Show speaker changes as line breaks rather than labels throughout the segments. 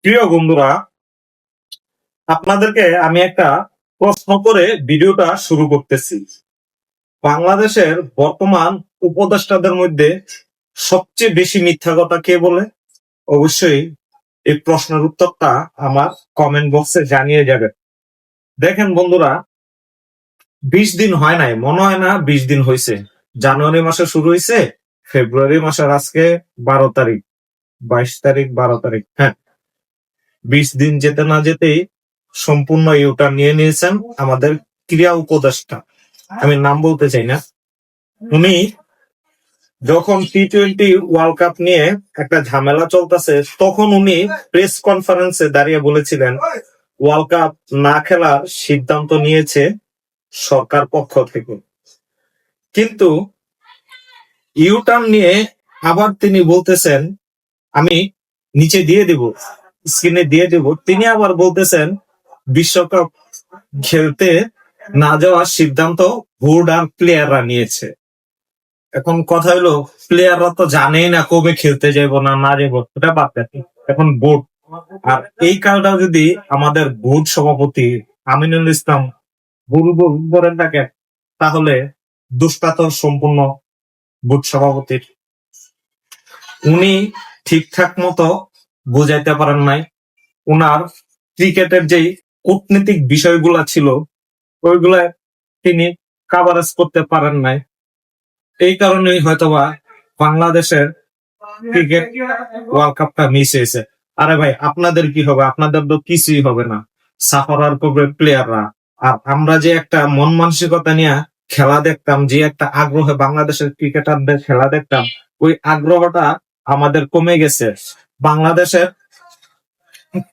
প্রিয় বন্ধুরা, আপনাদেরকে আমি একটা প্রশ্ন করে ভিডিওটা শুরু করতেছি। বাংলাদেশের বর্তমান উপদেষ্টাদের মধ্যে সবচেয়ে বেশি মিথ্যা কথা কে বলে? অবশ্যই এই প্রশ্নের উত্তরটা আমার কমেন্ট বক্সে জানিয়ে যাবে। দেখেন বন্ধুরা, 20 দিন হয় নাই, মনে হয় না 20 দিন হয়েছে। জানুয়ারি মাসে শুরু হয়েছে, ফেব্রুয়ারি মাসের আজকে 12 তারিখ, 22 তারিখ, 12 তারিখ, হ্যাঁ, 20 দিন যেতে না যেতেই সম্পূর্ণ ইউটার্ন নিয়ে নিয়েছেন আমাদের ক্রীড়া উপদেষ্টা। আমি নাম বলতে চাই না। উনি যখন T20 ওয়ার্ল্ড কাপ নিয়ে একটা ঝামেলা চলতেছে, তখন উনি প্রেস কনফারেন্সে দাঁড়িয়ে বলেছিলেন ওয়ার্ল্ড কাপ না খেলার সিদ্ধান্ত নিয়েছে সরকার পক্ষ থেকে। কিন্তু ইউটার্ন নিয়ে আবার তিনি বলতেছেন, আমি নিচে দিয়ে দিব, স্ক্রিনে দিয়ে দিব, তিনি আবার বলতেছেন বিশ্বকাপ খেলতে না যাওয়ার সিদ্ধান্ত বোর্ড আর প্লেয়াররা নিয়েছে। এখন কথা হলো, প্লেয়াররা তো জানেই না কবে খেলতে যাবো না না যাবো, সেটা বাদ দেন, এখন বোর্ড। আর এই কাজটা যদি আমাদের বোর্ড সভাপতি আমিনুল ইসলাম বলেন থাকে, তাহলে দোষটা তো সম্পূর্ণ বোর্ড সভাপতির। উনি ঠিকঠাক মতো বোঝাইতে পারেন নাই। উনার ক্রিকেটের যে কূটনীতিক বিষয়গুলা ছিল, ওইগুলা তিনি কাভারেজ করতে পারেন নাই। এই কারণেই হয়তোবা বাংলাদেশের ক্রিকেট ওয়ার্ল্ড কাপটা মিস হয়েছে। আরে ভাই, আপনাদের কি হবে? আপনাদের তো কিছুই হবে না, সাফারার করবে প্লেয়াররা। আর আমরা যে একটা মন মানসিকতা নিয়ে খেলা দেখতাম, যে একটা আগ্রহে বাংলাদেশের ক্রিকেটারদের খেলা দেখতাম, ওই আগ্রহটা আমাদের কমে গেছে। বাংলাদেশের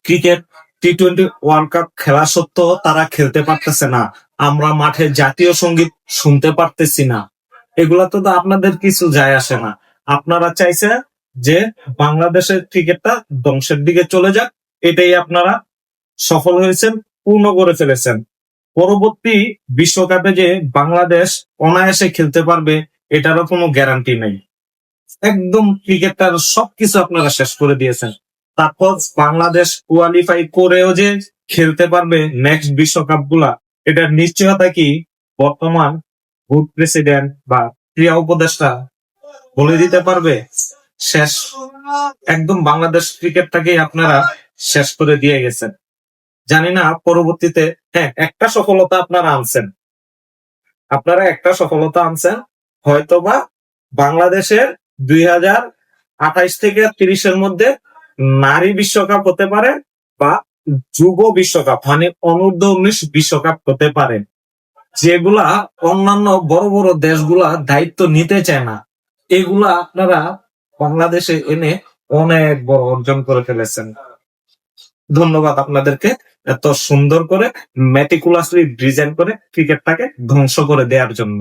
ক্রিকেট T20 ওয়ার্ল্ড কাপ খেলা সত্ত্বেও তারা খেলতে পারতেছে না। আমরা মাঠে জাতীয় সঙ্গীত শুনতে পারতেছি না। এগুলা তো আপনাদের কিছু যায় আসে না। আপনারা চাইছে যে বাংলাদেশের ক্রিকেটটা ধ্বংসের দিকে চলে যাক, এটাই আপনারা সফল হয়েছেন, পূর্ণ করে ফেলেছেন। পরবর্তী বিশ্বকাপে যে বাংলাদেশ অনায়াসে খেলতে পারবে, এটারও কোনো গ্যারান্টি নেই। একদম ক্রিকেটটার সবকিছু আপনারা শেষ করে দিয়েছেন। তারপর বাংলাদেশ কোয়ালিফাই করেও যে খেলতে পারবে নেক্সট বিশ্বকাপ গুলা, এটার নিশ্চয়তা কি বর্তমান বোর্ড প্রেসিডেন্ট বা ক্রীড়া উপদেষ্টা বলে দিতে পারবে? শেষ। একদম বাংলাদেশ ক্রিকেটটাকে আপনারা শেষ করে দিয়ে গেছেন। জানি না পরবর্তীতে, হ্যাঁ, একটা সফলতা আপনারা আনছেন, হয়তোবা বাংলাদেশের 2028 থেকে 30-এর মধ্যে নারী বিশ্বকাপ হতে পারে, বা যুব বিশ্বকাপ মানে অনূর্ধ্ব-19 বিশ্বকাপ হতে পারে, যেগুলা অন্যান্য বড় বড় দেশগুলা দায়িত্ব নিতে চায় না। এগুলা আপনারা বাংলাদেশে এনে অনেক বড় অর্জন করে ফেলেছেন। ধন্যবাদ আপনাদেরকে, এত সুন্দর করে মেটিকুলাসলি ডিজাইন করে ক্রিকেটটাকে ধ্বংস করে দেওয়ার জন্য।